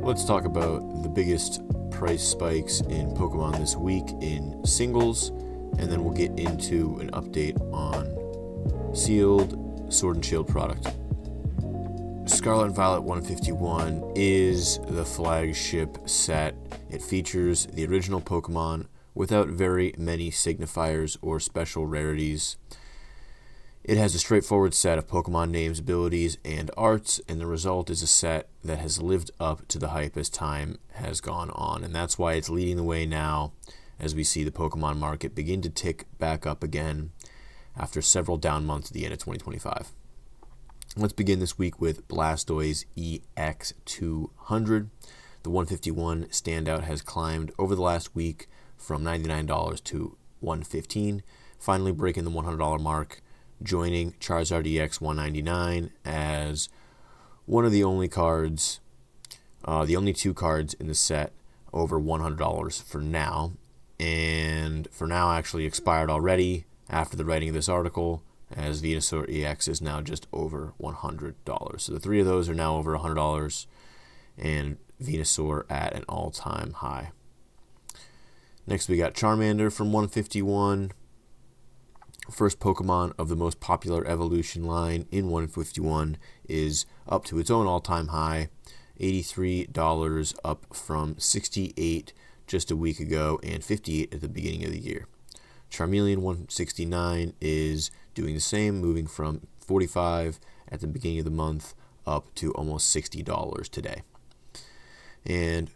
Let's talk about the biggest price spikes in Pokemon this week in singles, and then we'll get into an update on sealed Sword and Shield product. Scarlet and Violet 151 is the flagship set. It features the original Pokemon without very many signifiers or special rarities. It has a straightforward set of Pokemon names, abilities, and arts, and the result is a set that has lived up to the hype as time has gone on, and that's why it's leading the way now as we see the Pokemon market begin to tick back up again after several down months at the end of 2025. Let's begin this week with Blastoise EX200. The 151 standout has climbed over the last week from $99 to $115, finally breaking the $100 mark, joining Charizard EX 199 as one of the only cards, the only two cards in the set over $100 for now. And for now actually expired already after the writing of this article, as Venusaur EX is now just over $100. So the three of those are now over $100, and Venusaur at an all-time high. Next we got Charmander from 151. First Pokemon of the most popular evolution line in 151 is up to its own all-time high, $83, up from $68 just a week ago and $58 at the beginning of the year. Charmeleon 169 is doing the same, moving from $45 at the beginning of the month up to almost $60 today. And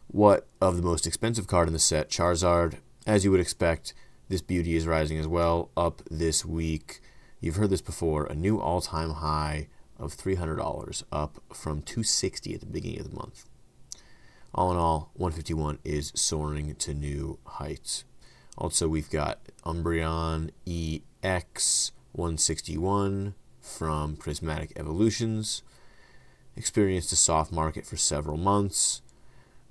what of the most expensive card in the set, Charizard, as you would expect, this beauty is rising as well, up this week. You've heard this before, a new all-time high of $300, up from $260 at the beginning of the month. All in all, 151 is soaring to new heights. Also, we've got Umbreon EX 161 from Prismatic Evolutions. Experienced a soft market for several months.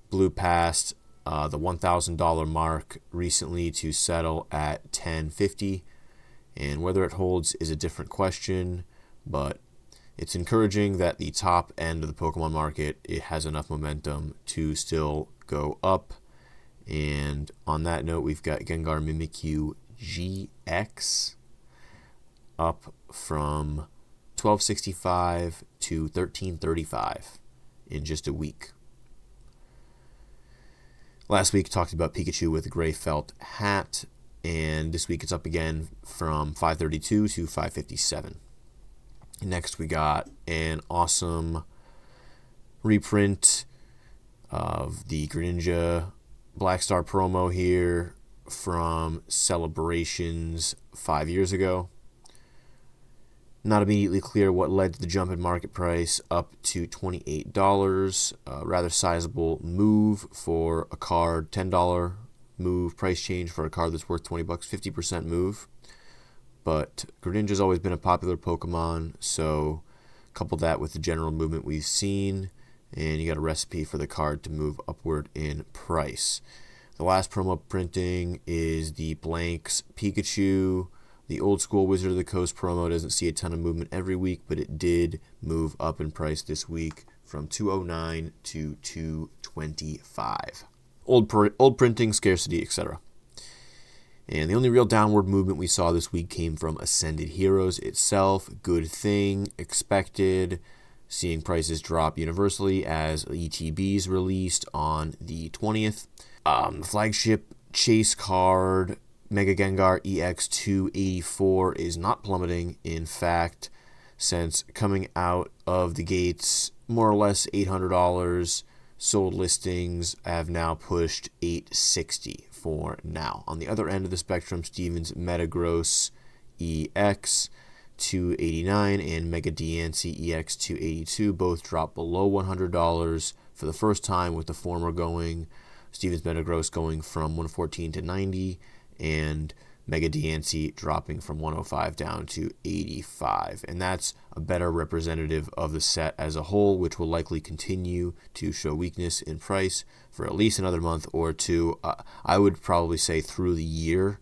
Blew past the $1,000 mark recently to settle at $10.50, and whether it holds is a different question, but it's encouraging that the top end of the Pokemon market, it has enough momentum to still go up. And on that note, we've got Gengar Mimikyu GX up from $12.65 to $13.35 in just a week. Last week, talked about Pikachu with a gray felt hat, and this week it's up again from $5.32 to $5.57. Next, we got an awesome reprint of the Greninja Black Star promo here from Celebrations 5 years ago. Not immediately clear what led to the jump in market price up to $28. A rather sizable move for a card, $10 move, price change for a card that's worth $20, 50% move. But Greninja's always been a popular Pokemon, so couple that with the general movement we've seen, and you got a recipe for the card to move upward in price. The last promo printing is the Blanks Pikachu. The old school Wizard of the Coast promo doesn't see a ton of movement every week, but it did move up in price this week from $209 to $225. Old printing, scarcity, etc. And the only real downward movement we saw this week came from Ascended Heroes itself. Good thing, expected. Seeing prices drop universally as ETBs released on the 20th. Flagship chase card Mega Gengar EX 284 is not plummeting. In fact, since coming out of the gates, more or less $800, sold listings have now pushed $860 for now. On the other end of the spectrum, Steven's Metagross EX 289 and Mega Diancie EX 282 both dropped below $100 for the first time, with the former going, Steven's Metagross going from $114 to $90, and Mega Diancie dropping from $105 down to $85. And that's a better representative of the set as a whole, which will likely continue to show weakness in price for at least another month or two. I would probably say through the year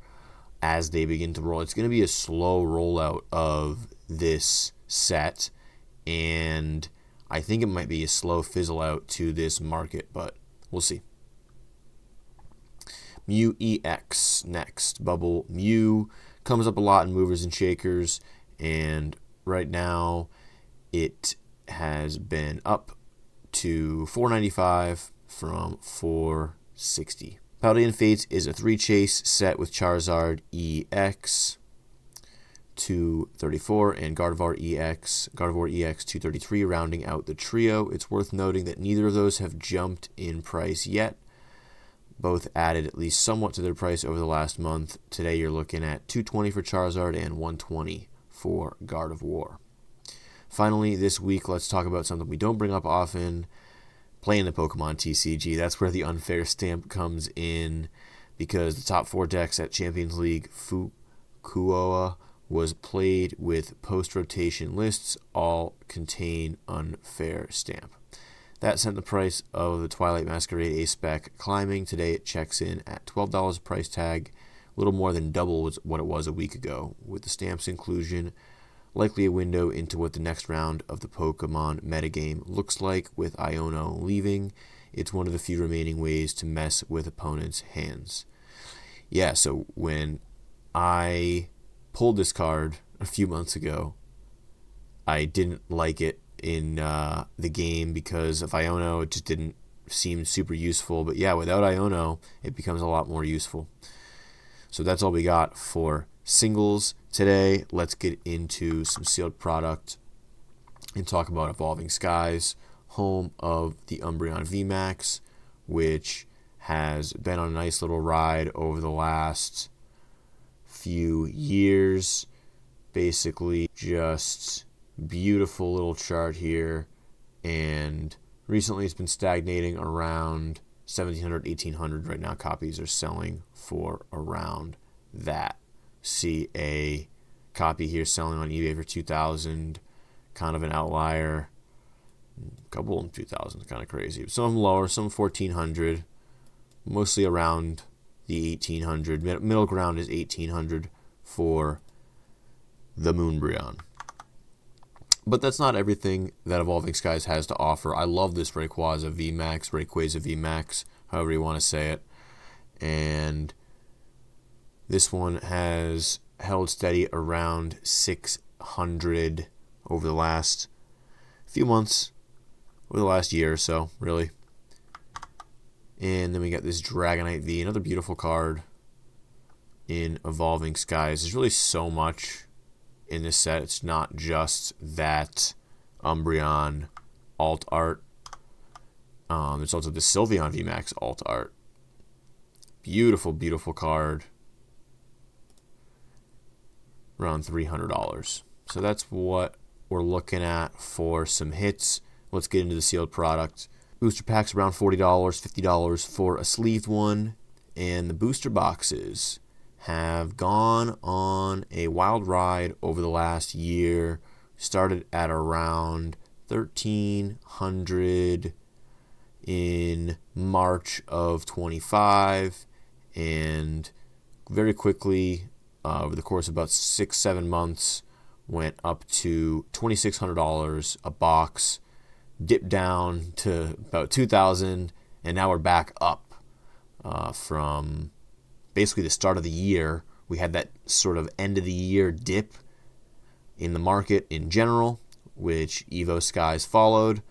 as they begin to roll. It's going to be a slow rollout of this set, and I think it might be a slow fizzle out to this market, but we'll see. Mew EX next. Bubble Mew comes up a lot in movers and shakers, and right now it has been up to $4.95 from $4.60. Paladin Fates is a 3-chase set with Charizard EX 234 and Gardevoir EX 233, rounding out the trio. It's worth noting that neither of those have jumped in price yet. Both added at least somewhat to their price over the last month. Today you're looking at $220 for Charizard and $120 for Gardevoir. Finally, this week, let's talk about something we don't bring up often, playing the Pokemon TCG. That's where the unfair stamp comes in, because the top 4 decks at Champions League Fukuoka was played with post-rotation lists, all contain unfair stamp. That sent the price of the Twilight Masquerade A-Spec climbing. Today it checks in at $12 price tag, a little more than double what it was a week ago. With the stamp's inclusion, likely a window into what the next round of the Pokemon metagame looks like. With Iono leaving, it's one of the few remaining ways to mess with opponents' hands. Yeah, so when I pulled this card a few months ago, I didn't like it in the game because of Iono. It just didn't seem super useful. But yeah, without Iono, it becomes a lot more useful. So that's all we got for singles today. Let's get into some sealed product and talk about Evolving Skies, home of the Umbreon VMAX, which has been on a nice little ride over the last few years. Basically just beautiful little chart here, and recently it's been stagnating around 1,700, 1,800 right now. Copies are selling for around that. See a copy here selling on eBay for 2,000, kind of an outlier. A couple in 2,000, kind of crazy. Some of them lower, some 1,400, mostly around the 1,800. Middle ground is 1,800 for the Moonbreon. But that's not everything that Evolving Skies has to offer. I love this Rayquaza VMAX, however you want to say it. And this one has held steady around 600 over the last few months, over the last year or so, really. And then we got this Dragonite V, another beautiful card in Evolving Skies. There's really so much in this set. It's not just that Umbreon alt art. There's also the Sylveon VMAX alt art. Beautiful, beautiful card. Around $300. So that's what we're looking at for some hits. Let's get into the sealed product. Booster packs around $40, $50 for a sleeved one. And the booster boxes have gone on a wild ride over the last year. Started at around 1,300 in March of 25, and very quickly, over the course of about 6-7 months, went up to $2,600 a box, dipped down to about 2,000, and now we're back up from basically the start of the year. We had that sort of end of the year dip in the market in general, which Evo Skies followed.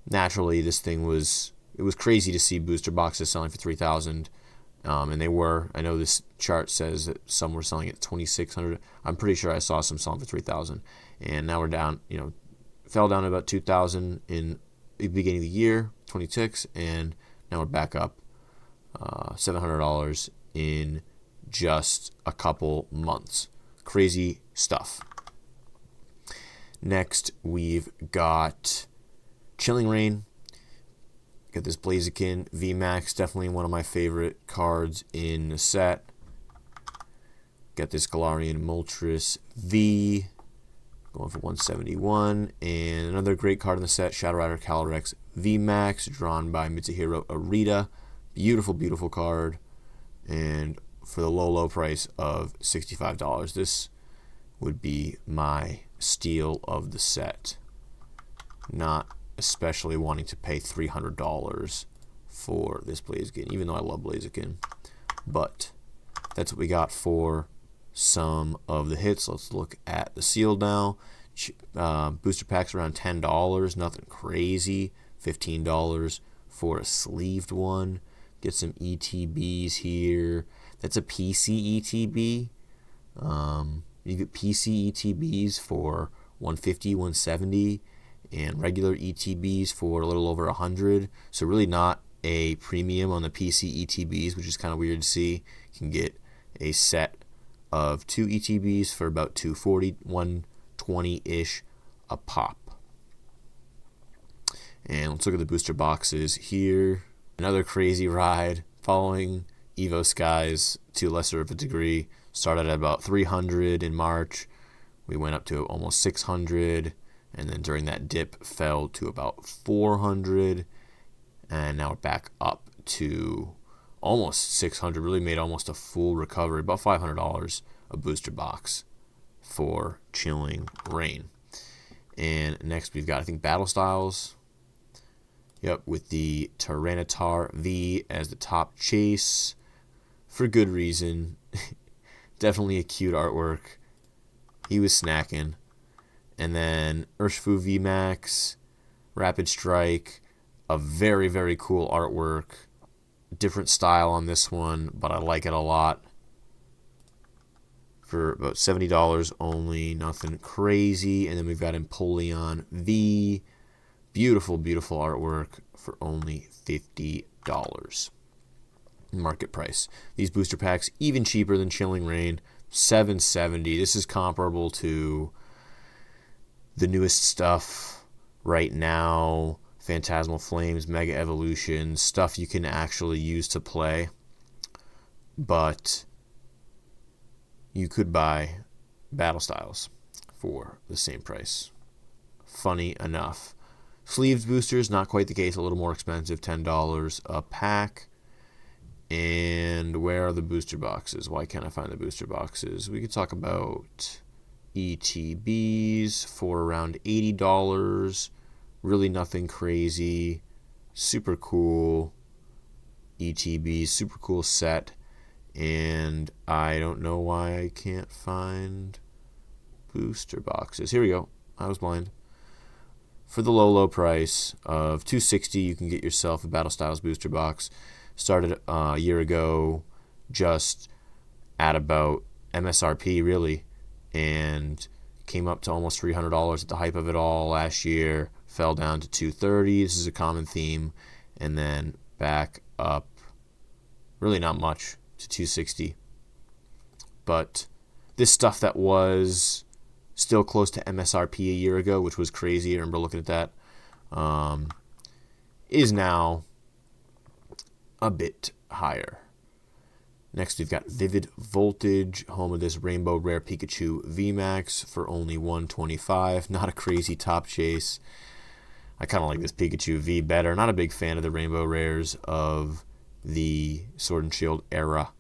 Naturally, this thing was crazy to see booster boxes selling for 3,000, and they were. I know this chart says that some were selling at 2,600. I'm pretty sure I saw some selling for 3,000, and now we're down. Fell down to about 2,000 in the beginning of the year, 26, and now we're back up $700 in just a couple months. Crazy stuff. Next, we've got Chilling Reign. Got this Blaziken VMAX, definitely one of my favorite cards in the set. Got this Galarian Moltres V, going for 171. And another great card in the set, Shadow Rider Calyrex VMAX, drawn by Mitsuhiro Arita. Beautiful, beautiful card. And for the low, low price of $65, this would be my steal of the set. Not especially wanting to pay $300 for this Blaziken, even though I love Blaziken. But that's what we got for some of the hits. Let's look at the sealed now. Booster packs around $10, nothing crazy. $15 for a sleeved one. Get some ETBs here. That's a PC ETB. You get PC ETBs for $150, $170, and regular ETBs for a little over $100. So really not a premium on the PC ETBs, which is kind of weird to see. You can get a set of 2 ETBs for about $240, $120-ish a pop. And let's look at the booster boxes here. Another crazy ride following Evo Skies to a lesser of a degree. Started at about 300 in March. We went up to almost 600, and then during that dip fell to about 400, and now we're back up to almost 600. Really made almost a full recovery, about $500 a booster box for Chilling Reign. And next we've got, I think, Battle Styles. Yep, with the Tyranitar V as the top chase for good reason. Definitely a cute artwork. He was snacking. And then Urshifu VMAX, Rapid Strike, a very, very cool artwork. Different style on this one, but I like it a lot. For about $70 only, nothing crazy. And then we've got Empoleon V. Beautiful, beautiful artwork for only $50 market price. These booster packs even cheaper than Chilling Reign, $770. This is comparable to the newest stuff right now, Phantasmal Flames, Mega Evolution, stuff you can actually use to play, but you could buy Battle Styles for the same price. Funny enough. Sleeved boosters, not quite the case, a little more expensive, $10 a pack. And where are the booster boxes? Why can't I find the booster boxes? We could talk about ETBs for around $80. Really nothing crazy. Super cool ETBs, super cool set. And I don't know why I can't find booster boxes. Here we go. I was blind. For the low, low price of $260, you can get yourself a Battle Styles booster box. Started a year ago, just at about MSRP, really, and came up to almost $300 at the hype of it all last year. Fell down to $230. This is a common theme, and then back up, really not much, to $260. But this stuff that was still close to MSRP a year ago, which was crazy. I remember looking at that. Is now a bit higher. Next, we've got Vivid Voltage, home of this Rainbow Rare Pikachu VMAX for only $125. Not a crazy top chase. I kind of like this Pikachu V better. Not a big fan of the Rainbow Rares of the Sword and Shield era.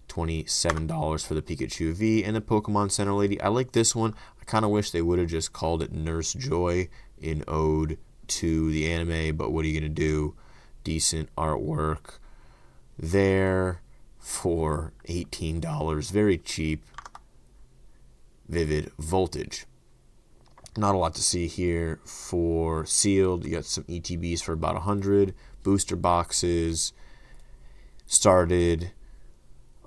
$27 for the Pikachu V. And the Pokemon Center Lady. I like this one. I kind of wish they would have just called it Nurse Joy in ode to the anime, but what are you going to do? Decent artwork there for $18. Very cheap. Vivid Voltage. Not a lot to see here for sealed. You got some ETBs for about 100. Booster boxes started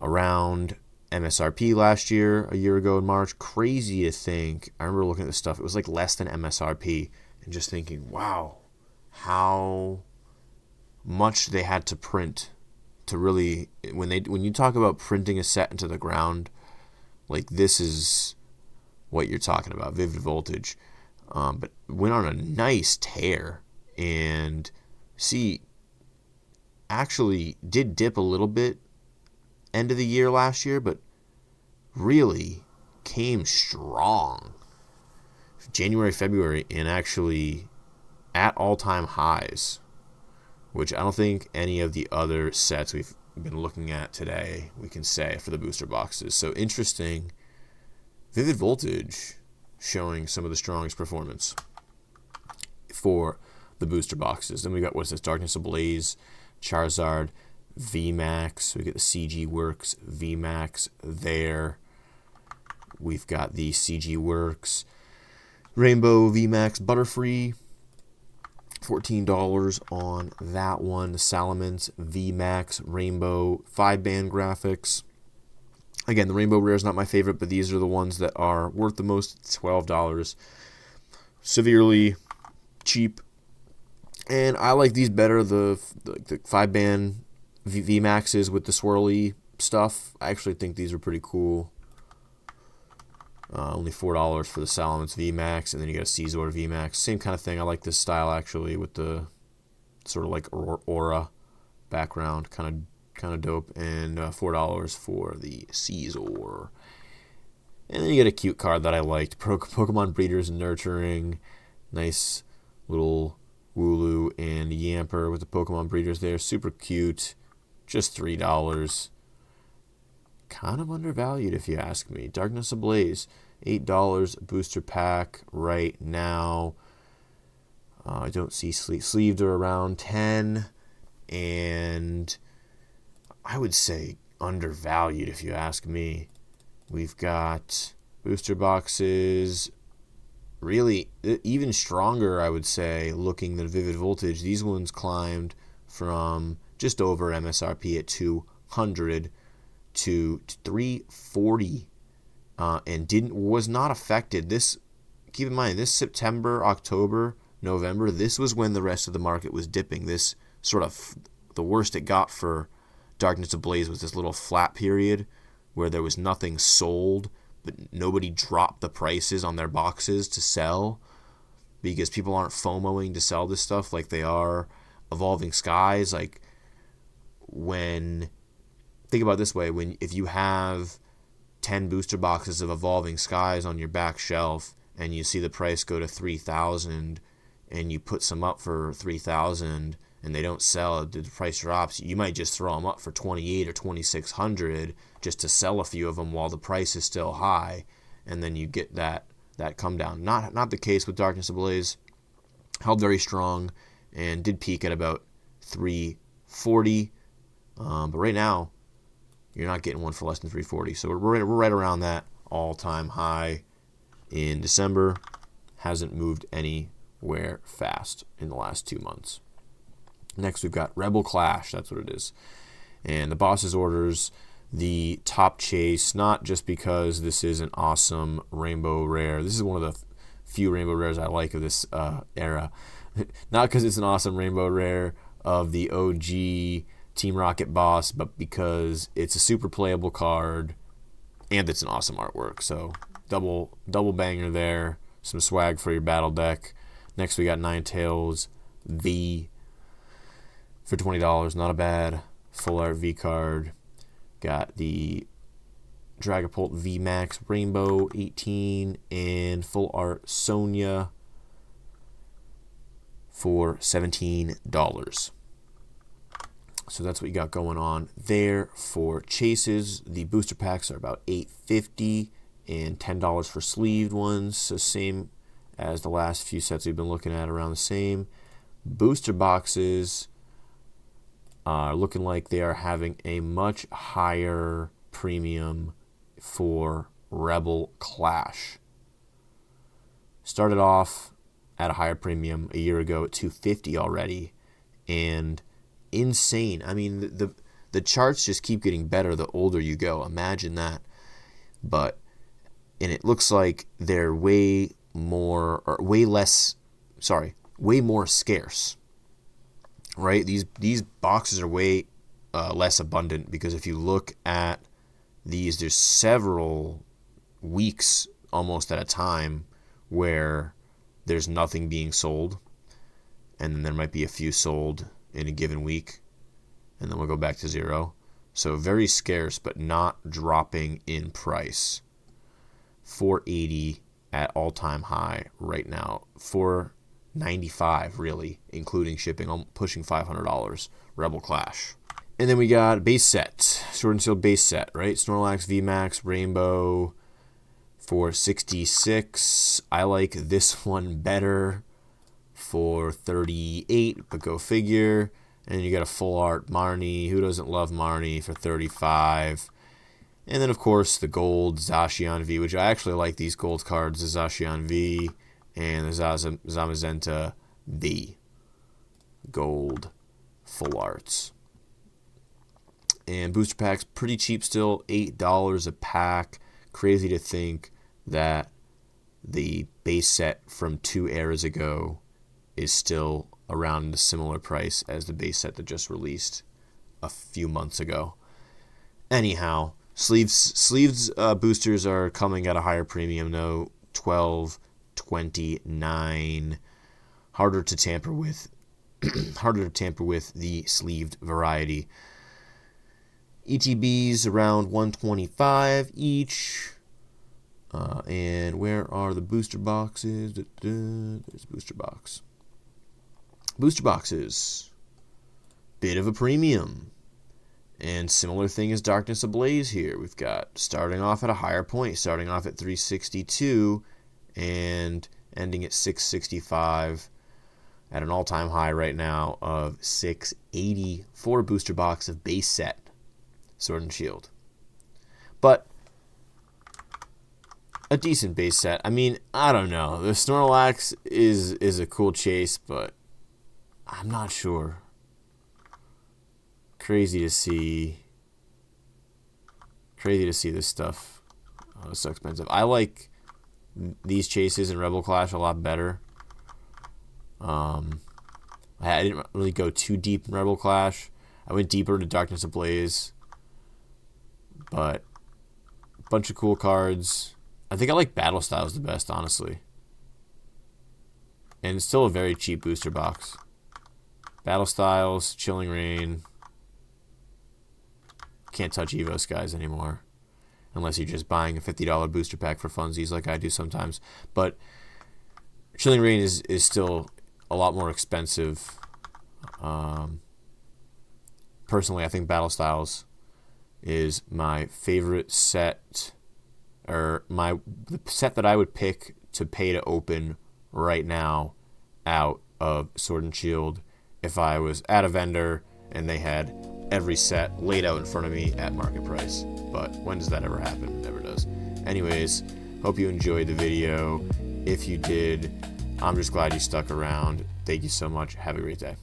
around MSRP last year, a year ago in March. Crazy to think. I remember looking at this stuff. It was like less than MSRP and just thinking, wow, how much they had to print to really, when you talk about printing a set into the ground, like this is what you're talking about, Vivid Voltage. But went on a nice tear and actually did dip a little bit end of the year last year, but really came strong January, February, and actually at all-time highs, which I don't think any of the other sets we've been looking at today we can say for the booster boxes. So interesting. Vivid Voltage showing some of the strongest performance. For the booster boxes. Then we got, what's this, Darkness Ablaze, Charizard, VMAX. We get the CG Works VMAX there. We've got the CG Works Rainbow VMAX Butterfree, $14 on that one. The Salamence VMAX Rainbow 5-band graphics. Again, the Rainbow Rare is not my favorite, but these are the ones that are worth the most. $12. Severely cheap. And I like these better, the 5-band VMAXs with the swirly stuff. I actually think these are pretty cool. Only $4 for the Salamence VMAX, and then you got a Caesar VMAX. Same kind of thing. I like this style actually, with the sort of like aura background, kind of dope. And $4 for the Caesar. And then you get a cute card that I liked, Pokemon Breeders and Nurturing. Nice little Wooloo and Yamper with the Pokemon Breeders there. Super cute. Just $3. Kind of undervalued if you ask me. Darkness Ablaze, $8 booster pack right now. I don't see sleeved are around 10, and I would say undervalued if you ask me. We've got booster boxes, really even stronger, I would say, looking than Vivid Voltage. These ones climbed from just over MSRP at $200 to $340, and was not affected. This, keep in mind, this September, October, November, this was when the rest of the market was dipping. This sort of, the worst it got for Darkness Ablaze was this little flat period where there was nothing sold, but nobody dropped the prices on their boxes to sell because people aren't FOMOing to sell this stuff like they are Evolving Skies. Like, when, think about it this way, if you have 10 booster boxes of Evolving Skies on your back shelf and you see the price go to $3,000 and you put some up for $3,000 and they don't sell, the price drops, you might just throw them up for $2,800 or $2,600 just to sell a few of them while the price is still high, and then you get that come down. Not the case with Darkness Ablaze. Held very strong and did peak at about $340, but right now you're not getting one for less than $340. So we're right around that all-time high in December. Hasn't moved anywhere fast in the last 2 months. Next, we've got Rebel Clash. That's what it is. And the boss's orders, the top chase, not just because this is an awesome Rainbow Rare. This is one of the few Rainbow Rares I like of this era. Not because it's an awesome Rainbow Rare of the OG Team Rocket boss, but because it's a super playable card and it's an awesome artwork. So double banger there. Some swag for your battle deck. Next, we got Ninetales V for $20. Not a bad full art V card. Got the Dragapult VMAX Rainbow 18 and full art Sonya for $17. So that's what you got going on there for chases. The booster packs are about $8.50 and $10 for sleeved ones. So same as the last few sets we've been looking at, around the same. Booster boxes are looking like they are having a much higher premium for Rebel Clash. Started off at a higher premium a year ago at $250 already, and insane. I mean, the charts just keep getting better the older you go. Imagine that. And it looks like they're way more scarce. Right? These boxes are way less abundant, because if you look at these, there's several weeks almost at a time where there's nothing being sold, and then there might be a few sold in a given week, and then we'll go back to zero. So very scarce, but not dropping in price. $480 at all-time high right now. $495 really, including shipping, pushing $500. Rebel Clash. And then we got base set, Sword and Shield base set, right? Snorlax VMAX Rainbow for $66. I like this one better for 38, but go figure. And you got a full art Marnie. Who doesn't love Marnie for 35? And then, of course, the gold Zacian V, which I actually like these gold cards, the Zacian V and the Zamazenta V. Gold full arts. And booster packs, pretty cheap still, $8 a pack. Crazy to think that the base set from 2 eras ago is still around a similar price as the base set that just released a few months ago. Anyhow, sleeves boosters are coming at a higher premium though, $12.29. Harder to tamper with the sleeved variety. ETBs around $125 each. And where are the booster boxes? There's a booster box. Booster boxes. Bit of a premium. And similar thing as Darkness Ablaze here. We've got starting off at a higher point, starting off at $362 and ending at $665 at an all-time high right now of $680 for a booster box of base set Sword and Shield. But a decent base set. I mean, I don't know. The Snorlax is a cool chase, but I'm not sure. Crazy to see this stuff. Oh, it's so expensive. I like these chases in Rebel Clash a lot better. I didn't really go too deep in Rebel Clash. I went deeper into Darkness Ablaze. But a bunch of cool cards. I think I like Battle Styles the best, honestly. And it's still a very cheap booster box. Battle Styles, Chilling Reign. Can't touch Evo Skies anymore. Unless you're just buying a $50 booster pack for funsies like I do sometimes. But Chilling Reign is still a lot more expensive. Personally, I think Battle Styles is my favorite set, or the set that I would pick to pay to open right now out of Sword and Shield if I was at a vendor and they had every set laid out in front of me at market price. But when does that ever happen? It never does. Anyways, hope you enjoyed the video. If you did, I'm just glad you stuck around. Thank you so much. Have a great day.